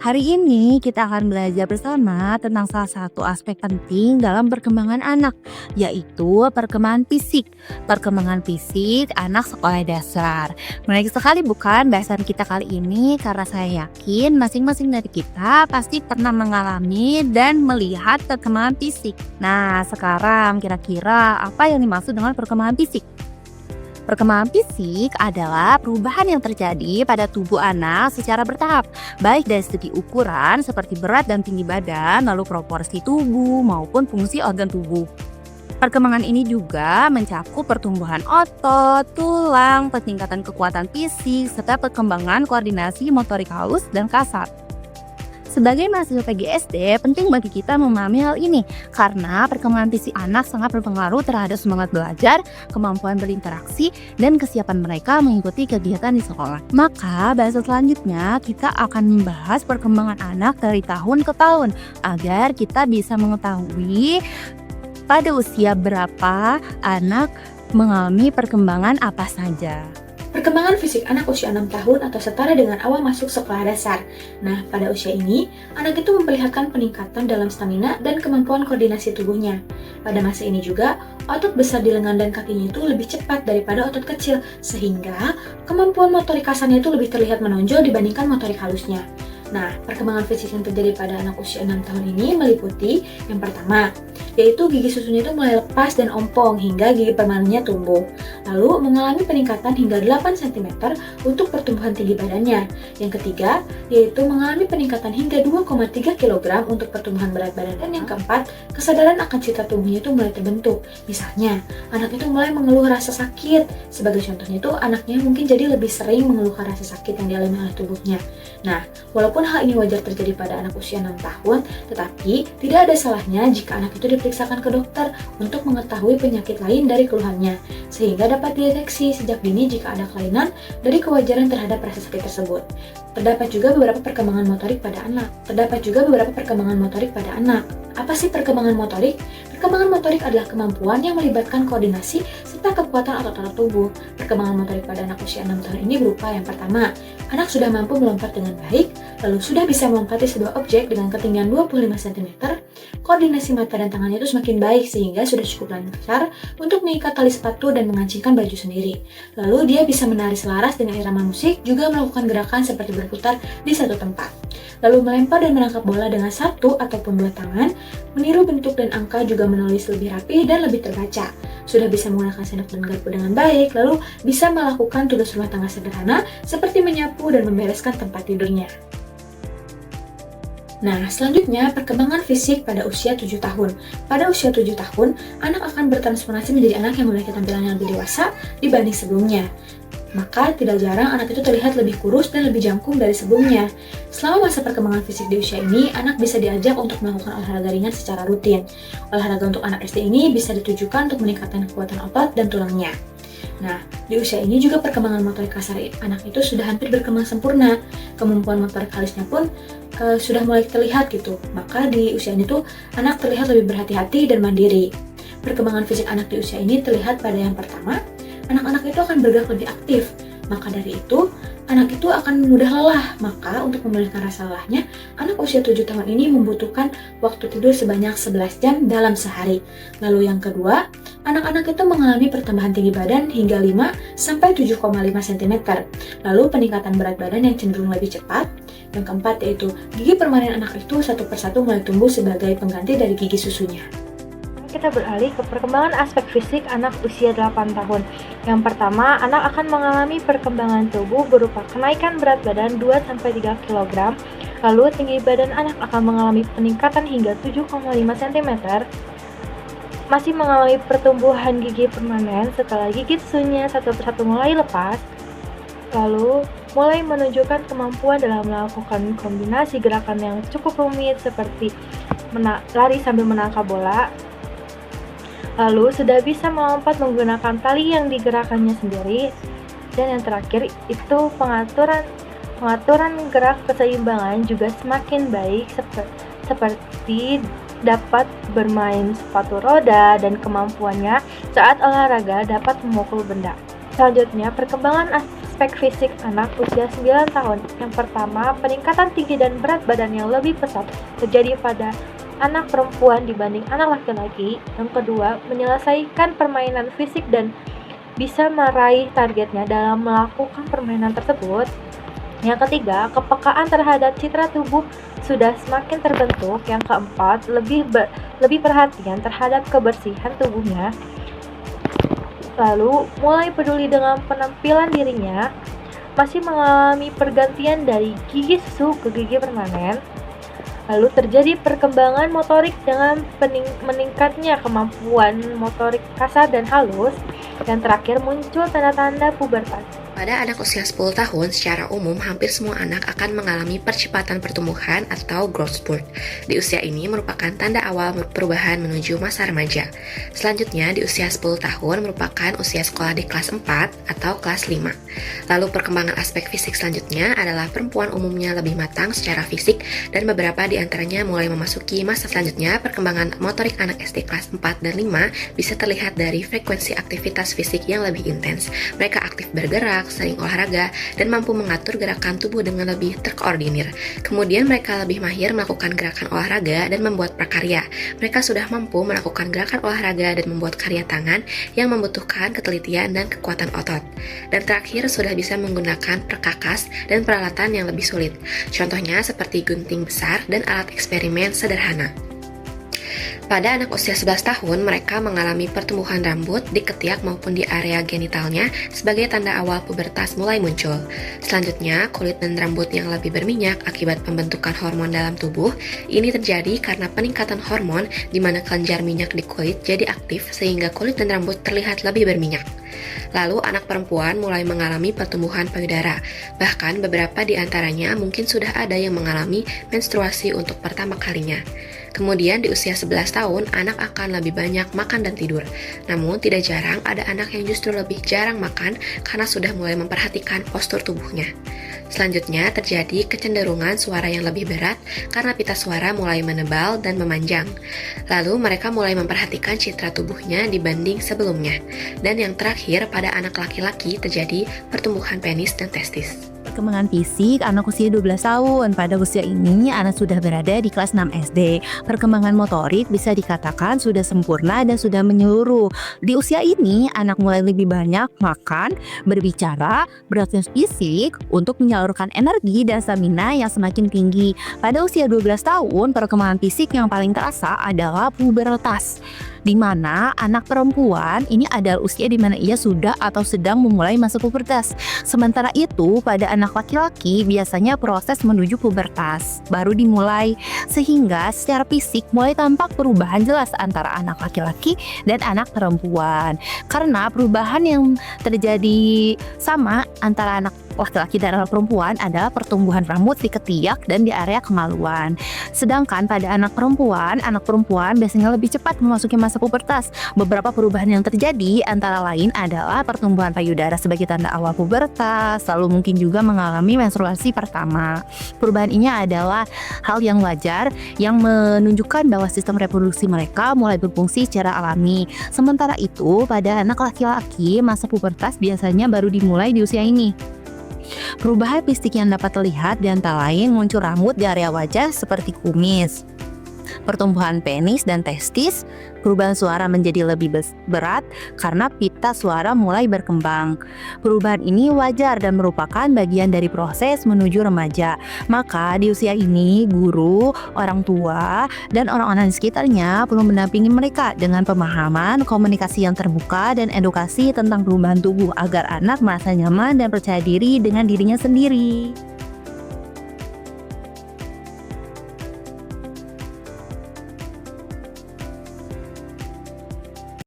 Hari ini kita akan belajar bersama tentang salah satu aspek penting dalam perkembangan anak, yaitu perkembangan fisik. Perkembangan fisik anak sekolah dasar. Menarik sekali bukan bahasan kita kali ini, karena saya yakin masing-masing dari kita pasti pernah mengalami dan melihat perkembangan fisik. Nah, sekarang kira-kira apa yang dimaksud dengan perkembangan fisik? Perkembangan fisik adalah perubahan yang terjadi pada tubuh anak secara bertahap, baik dari segi ukuran seperti berat dan tinggi badan, lalu proporsi tubuh maupun fungsi organ tubuh. Perkembangan ini juga mencakup pertumbuhan otot, tulang, peningkatan kekuatan fisik, serta perkembangan koordinasi motorik halus dan kasar. Sebagai mahasiswa PGSD, penting bagi kita memahami hal ini karena perkembangan fisik anak sangat berpengaruh terhadap semangat belajar, kemampuan berinteraksi, dan kesiapan mereka mengikuti kegiatan di sekolah. Maka, bahasan selanjutnya kita akan membahas perkembangan anak dari tahun ke tahun agar kita bisa mengetahui pada usia berapa anak mengalami perkembangan apa saja. Perkembangan fisik anak usia 6 tahun atau setara dengan awal masuk sekolah dasar. Nah, pada usia ini, anak itu memperlihatkan peningkatan dalam stamina dan kemampuan koordinasi tubuhnya. Pada masa ini juga, otot besar di lengan dan kakinya itu lebih cepat daripada otot kecil, sehingga kemampuan motorik kasarnya itu lebih terlihat menonjol dibandingkan motorik halusnya. Nah, perkembangan fisik yang terjadi pada anak usia 6 tahun ini meliputi yang pertama, yaitu gigi susunya itu mulai lepas dan ompong hingga gigi permanennya tumbuh. Lalu mengalami peningkatan hingga 8 cm untuk pertumbuhan tinggi badannya. Yang ketiga, yaitu mengalami peningkatan hingga 2,3 kg untuk pertumbuhan berat badan. Dan yang keempat, kesadaran akan citra tubuhnya itu mulai terbentuk. Misalnya, anak itu mulai mengeluh rasa sakit. Sebagai contohnya itu, anaknya mungkin jadi lebih sering mengeluhkan rasa sakit yang dialami oleh tubuhnya. Nah, walaupun hal ini wajar terjadi pada anak usia 6 tahun, tetapi tidak ada salahnya jika anak itu diperiksakan ke dokter untuk mengetahui penyakit lain dari keluhannya, sehingga dapat dideteksi sejak dini jika ada kelainan dari kewajaran terhadap rasa sakit tersebut. Terdapat juga beberapa perkembangan motorik pada anak. Apa sih perkembangan motorik? Perkembangan motorik adalah kemampuan yang melibatkan koordinasi serta kekuatan otot-otot tubuh. Perkembangan motorik pada anak usia 6 tahun ini berupa yang pertama, anak sudah mampu melompat dengan baik, lalu sudah bisa melompati sebuah objek dengan ketinggian 25 cm, koordinasi mata dan tangannya itu semakin baik sehingga sudah cukup lancar untuk mengikat tali sepatu dan mengancingkan baju sendiri. Lalu dia bisa menari selaras dengan irama musik, juga melakukan gerakan seperti berputar di satu tempat. Lalu melempar dan menangkap bola dengan satu ataupun dua tangan, meniru bentuk dan angka, juga menulis lebih rapi dan lebih terbaca. Sudah bisa menggunakan sendok dan garpu dengan baik, lalu bisa melakukan tugas rumah tangga sederhana seperti menyapu dan membereskan tempat tidurnya. Nah, selanjutnya perkembangan fisik pada usia 7 tahun. Pada usia 7 tahun, anak akan bertransformasi menjadi anak yang memiliki tampilan yang lebih dewasa dibanding sebelumnya. Maka tidak jarang anak itu terlihat lebih kurus dan lebih jangkung dari sebelumnya. Selama masa perkembangan fisik di usia ini, anak bisa diajak untuk melakukan olahraga ringan secara rutin. Olahraga untuk anak SD ini bisa ditujukan untuk meningkatkan kekuatan otot dan tulangnya. Nah, di usia ini juga perkembangan motorik kasar anak itu sudah hampir berkembang sempurna. Kemampuan motorik halusnya pun sudah mulai terlihat gitu. Maka di usia ini tuh anak terlihat lebih berhati-hati dan mandiri. Perkembangan fisik anak di usia ini terlihat pada yang pertama, anak-anak itu akan bergerak lebih aktif. Maka dari itu, anak itu akan mudah lelah. Maka untuk memulihkan rasa lelahnya, anak usia 7 tahun ini membutuhkan waktu tidur sebanyak 11 jam dalam sehari. Lalu yang kedua, anak-anak itu mengalami pertambahan tinggi badan hingga 5-7,5 cm. Lalu peningkatan berat badan yang cenderung lebih cepat. Yang keempat yaitu gigi permanen anak itu satu persatu mulai tumbuh sebagai pengganti dari gigi susunya. Kita beralih ke perkembangan aspek fisik anak usia 8 tahun. Yang pertama, anak akan mengalami perkembangan tubuh berupa kenaikan berat badan 2-3 kg. Lalu tinggi badan anak akan mengalami peningkatan hingga 7,5 cm. Masih mengalami pertumbuhan gigi permanen setelah gigi susunya satu persatu mulai lepas. Lalu mulai menunjukkan kemampuan dalam melakukan kombinasi gerakan yang cukup rumit seperti lari sambil menangkap bola. Lalu sudah bisa melompat menggunakan tali yang digerakkannya sendiri. Dan yang terakhir itu pengaturan gerak keseimbangan juga semakin baik seperti dapat bermain sepatu roda dan kemampuannya saat olahraga dapat memukul benda. Selanjutnya, perkembangan aspek fisik anak usia 9 tahun. Yang pertama, peningkatan tinggi dan berat badan yang lebih pesat terjadi pada anak perempuan dibanding anak laki-laki. Yang kedua, menyelesaikan permainan fisik dan bisa meraih targetnya dalam melakukan permainan tersebut. Yang ketiga, kepekaan terhadap citra tubuh sudah semakin terbentuk. Yang keempat, lebih perhatian terhadap kebersihan tubuhnya. Lalu, mulai peduli dengan penampilan dirinya, masih mengalami pergantian dari gigi susu ke gigi permanen. Lalu terjadi perkembangan motorik dengan meningkatnya kemampuan motorik kasar dan halus. Dan terakhir muncul tanda-tanda pubertas. Pada anak usia 10 tahun, secara umum hampir semua anak akan mengalami percepatan pertumbuhan atau growth spurt. Di usia ini merupakan tanda awal perubahan menuju masa remaja. Selanjutnya, di usia 10 tahun merupakan usia sekolah di kelas 4 atau kelas 5. Lalu perkembangan aspek fisik selanjutnya adalah perempuan umumnya lebih matang secara fisik dan beberapa di antaranya mulai memasuki masa selanjutnya. Perkembangan motorik anak SD kelas 4 dan 5 bisa terlihat dari frekuensi aktivitas fisik yang lebih intens. Mereka aktif bergerak, sering olahraga, dan mampu mengatur gerakan tubuh dengan lebih terkoordinir. Kemudian mereka lebih mahir melakukan gerakan olahraga dan membuat prakarya. Mereka sudah mampu melakukan gerakan olahraga dan membuat karya tangan yang membutuhkan ketelitian dan kekuatan otot. Dan terakhir sudah bisa menggunakan perkakas dan peralatan yang lebih sulit. Contohnya seperti gunting besar dan alat eksperimen sederhana. Pada anak usia 11 tahun, mereka mengalami pertumbuhan rambut di ketiak maupun di area genitalnya sebagai tanda awal pubertas mulai muncul. Selanjutnya, kulit dan rambut yang lebih berminyak akibat pembentukan hormon dalam tubuh. Ini terjadi karena peningkatan hormon di mana kelenjar minyak di kulit jadi aktif sehingga kulit dan rambut terlihat lebih berminyak. Lalu anak perempuan mulai mengalami pertumbuhan payudara. Bahkan beberapa di antaranya mungkin sudah ada yang mengalami menstruasi untuk pertama kalinya. Kemudian di usia 11 tahun, anak akan lebih banyak makan dan tidur. Namun tidak jarang ada anak yang justru lebih jarang makan karena sudah mulai memperhatikan postur tubuhnya. Selanjutnya terjadi kecenderungan suara yang lebih berat karena pita suara mulai menebal dan memanjang. Lalu mereka mulai memperhatikan citra tubuhnya dibanding sebelumnya. Dan yang terakhir pada anak laki-laki terjadi pertumbuhan penis dan testis. Perkembangan fisik anak usia 12 tahun. Pada usia ini anak sudah berada di kelas 6 SD. Perkembangan motorik bisa dikatakan sudah sempurna dan sudah menyeluruh. Di usia ini anak mulai lebih banyak makan, berbicara, beraktivitas fisik untuk menyalurkan energi dan stamina yang semakin tinggi. Pada usia 12 tahun, perkembangan fisik yang paling terasa adalah pubertas, di mana anak perempuan ini adalah usia di mana ia sudah atau sedang memulai masa pubertas. Sementara itu, pada anak laki-laki biasanya proses menuju pubertas baru dimulai, sehingga secara fisik mulai tampak perubahan jelas antara anak laki-laki dan anak perempuan. Karena perubahan yang terjadi sama antara anak laki-laki dan anak perempuan adalah pertumbuhan rambut di ketiak dan di area kemaluan. Sedangkan pada anak perempuan biasanya lebih cepat memasuki masa pubertas. Beberapa perubahan yang terjadi antara lain adalah pertumbuhan payudara sebagai tanda awal pubertas, lalu mungkin juga mengalami menstruasi pertama. Perubahan ini adalah hal yang wajar yang menunjukkan bahwa sistem reproduksi mereka mulai berfungsi secara alami. Sementara itu, pada anak laki-laki, masa pubertas biasanya baru dimulai di usia ini. Perubahan fisik yang dapat terlihat di antara lain muncul rambut di area wajah seperti kumis, pertumbuhan penis dan testis, perubahan suara menjadi lebih berat karena pita suara mulai berkembang. Perubahan ini wajar dan merupakan bagian dari proses menuju remaja. Maka di usia ini, guru, orang tua, dan orang-orang di sekitarnya perlu mendampingi mereka dengan pemahaman, komunikasi yang terbuka, dan edukasi tentang perubahan tubuh agar anak merasa nyaman dan percaya diri dengan dirinya sendiri.